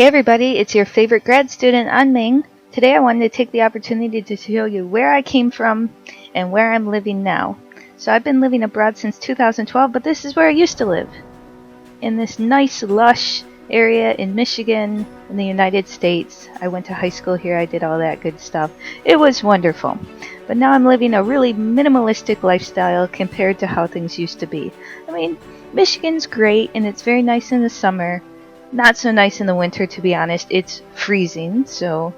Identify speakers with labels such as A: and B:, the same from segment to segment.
A: Hey everybody, it's your favorite grad student, Anming. Today I wanted to take the opportunity to show you where I came from and where I'm living now. So I've been living abroad since 2012, but this is where I used to live. In this nice, lush area in Michigan, in the United States. I went to high school here, I did all that good stuff. It was wonderful. But now I'm living a really minimalistic lifestyle compared to how things used to be. I mean, Michigan's great and it's very nice in the summer. Not so nice in the winter, to be honest. It's freezing, so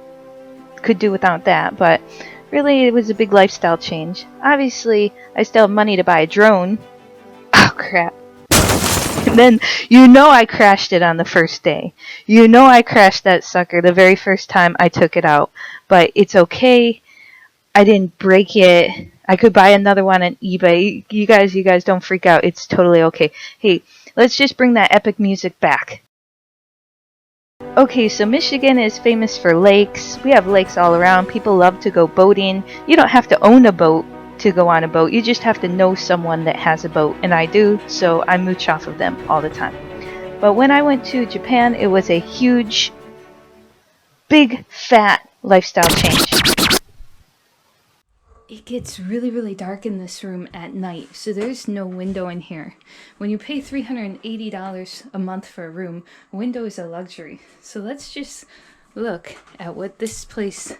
A: could do without that, but really it was a big lifestyle change. Obviously, I still have money to buy a drone. Oh, crap. And then, I crashed it on the first day. I crashed that sucker the very first time I took it out. But it's okay. I didn't break it. I could buy another one on eBay. You guys don't freak out. It's totally okay. Hey, let's just bring that epic music back. Okay, so Michigan is famous for lakes. We have lakes all around. People love to go boating. You don't have to own a boat to go on a boat. You just have to know someone that has a boat, and I do, so I mooch off of them all the time. But when I went to Japan, it was a huge, big, fat lifestyle change. It gets really dark in this room at night, so there's no window in here. When you pay $380 a month for a room, a window is a luxury. So let's just look at what this place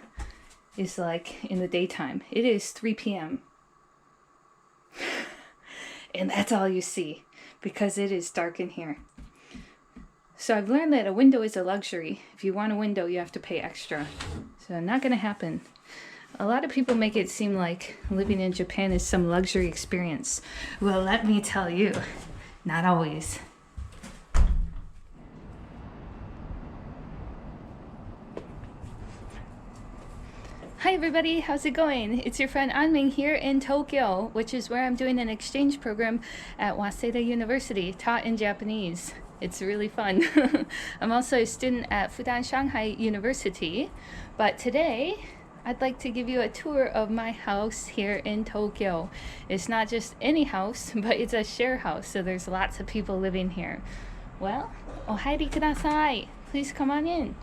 A: is like in the daytime. It is 3 p.m. And that's all you see, because it is dark in here. So I've learned that a window is a luxury. If you want a window, you have to pay extra. So not gonna happen. A lot of people make it seem like living in Japan is some luxury experience. Well, let me tell you, not always. Hi everybody, how's it going? It's your friend Anming here in Tokyo, which is where I'm doing an exchange program at Waseda University, taught in Japanese. It's really fun. I'm also a student at Fudan Shanghai University, but today I'd like to give you a tour of my house here in Tokyo. It's not just any house, but it's a share house, so there's lots of people living here. Well, ohairi kudasai. Please come on in.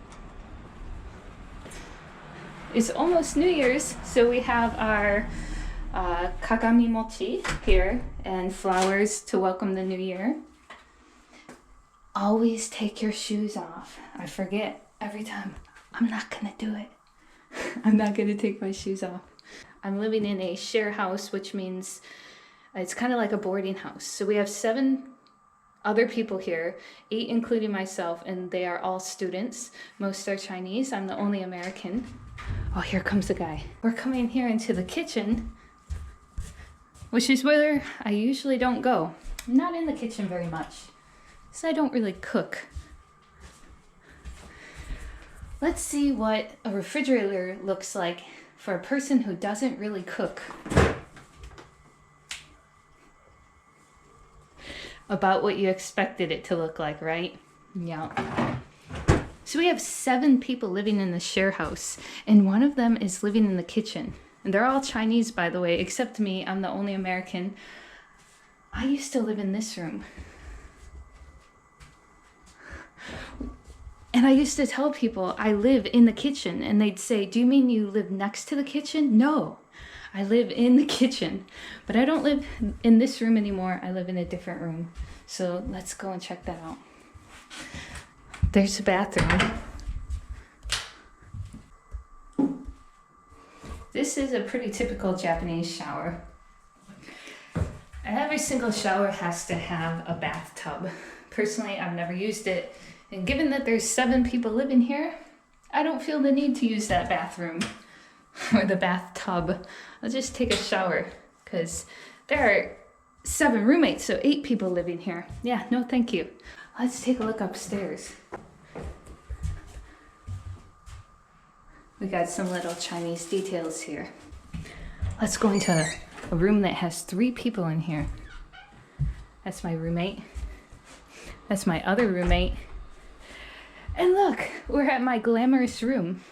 A: It's almost New Year's, so we have our kagami mochi here and flowers to welcome the new year. Always take your shoes off. I forget every time. I'm not gonna do it. I'm not going to take my shoes off. I'm living in a share house, which means it's kind of like a boarding house. So we have 7 other people here, 8 including myself, and they are all students. Most are Chinese. I'm the only American. Oh, here comes a guy. We're coming here into the kitchen, which is where I usually don't go. I'm not in the kitchen very much, so I don't really cook. Let's see what a refrigerator looks like for a person who doesn't really cook. About what you expected it to look like, right? Yeah. So we have 7 people living in the share house, and one of them is living in the kitchen. And they're all Chinese, by the way, except me. I'm the only American. I used to live in this room. And I used to tell people I live in the kitchen, and they'd say, "Do you mean you live next to the kitchen?" No, I live in the kitchen, but I don't live in this room anymore. I live in a different room. So let's go and check that out. There's the bathroom. This is a pretty typical Japanese shower. Every single shower has to have a bathtub. Personally, I've never used it. And given that there's 7 people living here, I don't feel the need to use that bathroom or the bathtub. I'll just take a shower because there are 7 roommates, so 8 people living here. Yeah, no thank you. Let's take a look upstairs. We got some little Chinese details here. Let's go into a room that has 3 people in here. That's my roommate. That's my other roommate. And look, we're at my glamorous room.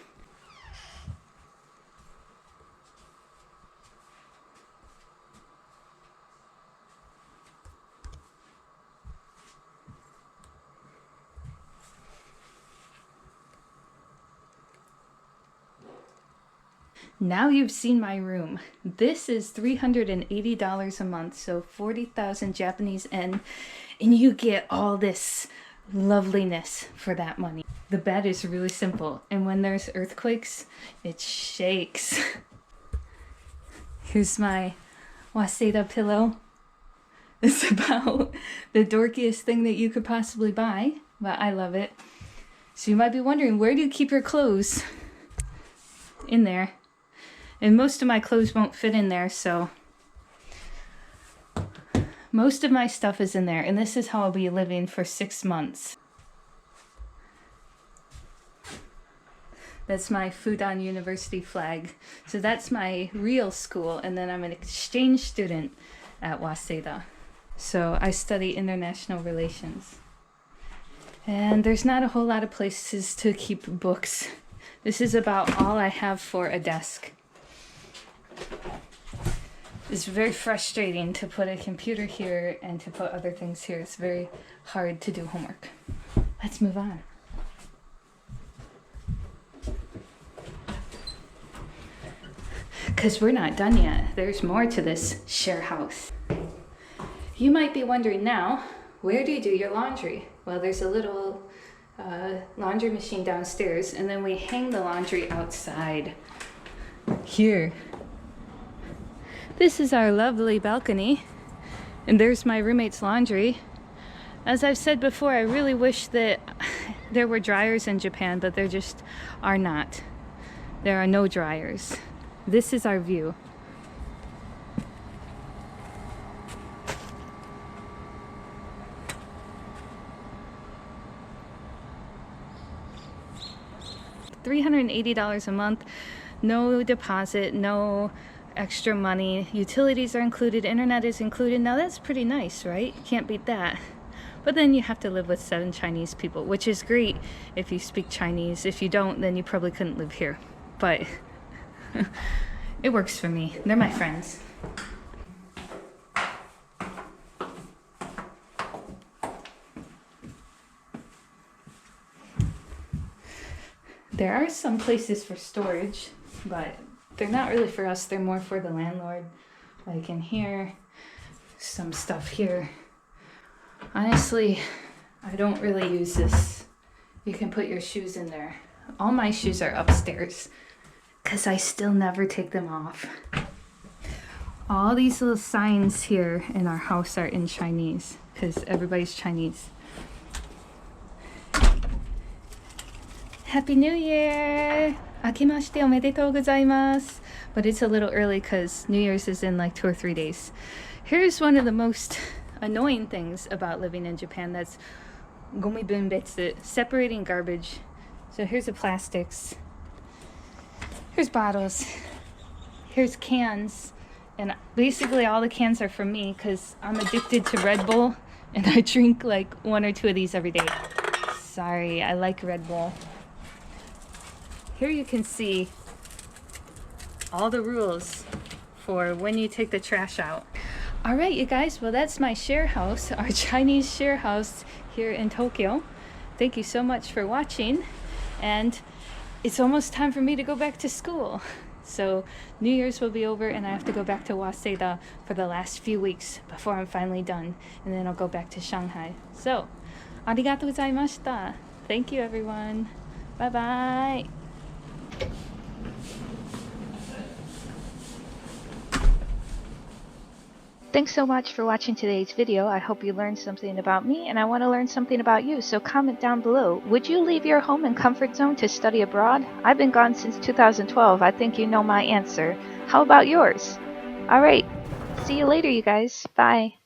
A: Now you've seen my room. This is $380 a month, so 40,000 Japanese yen, and you get all this loveliness for that money. The bed is really simple, and when there's earthquakes, it shakes. Here's my Waseda pillow. It's about the dorkiest thing that you could possibly buy, but I love it. So you might be wondering, where do you keep your clothes? In there. And most of my clothes won't fit in there, so most of my stuff is in there. And this is how I'll be living for 6 months. That's my Waseda University flag. So that's my real school, and then I'm an exchange student at Waseda. So I study international relations. And there's not a whole lot of places to keep books. This is about all I have for a desk. It's very frustrating to put a computer here and to put other things here. It's very hard to do homework. Let's move on. Because we're not done yet. There's more to this share house. You might be wondering now, where do you do your laundry? Well, there's a little laundry machine downstairs, and then we hang the laundry outside here. This is our lovely balcony, and there's my roommate's laundry. As I've said before, I really wish that there were dryers in Japan, but there just are not. There are no dryers. This is our view. $380 a month, no deposit, no extra money. Utilities are included, internet is included. Now that's pretty nice, right? Can't beat that. But then you have to live with 7 Chinese people, which is great if you speak Chinese. If you don't, then you probably couldn't live here. But it works for me. They're my friends. There are some places for storage, but they're not really for us. They're more for the landlord. Like in here, some stuff here. Honestly, I don't really use this. You can put your shoes in there. All my shoes are upstairs because I still never take them off. All these little signs here in our house are in Chinese because everybody's Chinese. Happy New Year! Akimashite omedetou gozaimasu. But it's a little early because New Year's is in like 2 or 3 days. Here's one of the most annoying things about living in Japan. That's gomibunbetsu, separating garbage. So here's the plastics. Here's bottles. Here's cans. And basically all the cans are for me because I'm addicted to Red Bull and I drink like 1 or 2 of these every day. Sorry, I like Red Bull. Here you can see all the rules for when you take the trash out. All right, you guys, well, that's my share house, our Chinese share house here in Tokyo. Thank you so much for watching. And it's almost time for me to go back to school. So New Year's will be over and I have to go back to Waseda for the last few weeks before I'm finally done. And then I'll go back to Shanghai. So, arigatou gozaimashita. Thank you, everyone. Bye-bye. Thanks so much for watching today's video. I hope you learned something about me and I want to learn something about you, so comment down below. Would you leave your home and comfort zone to study abroad? I've been gone since 2012. I think you know my answer. How about yours? Alright, see you later you guys. Bye.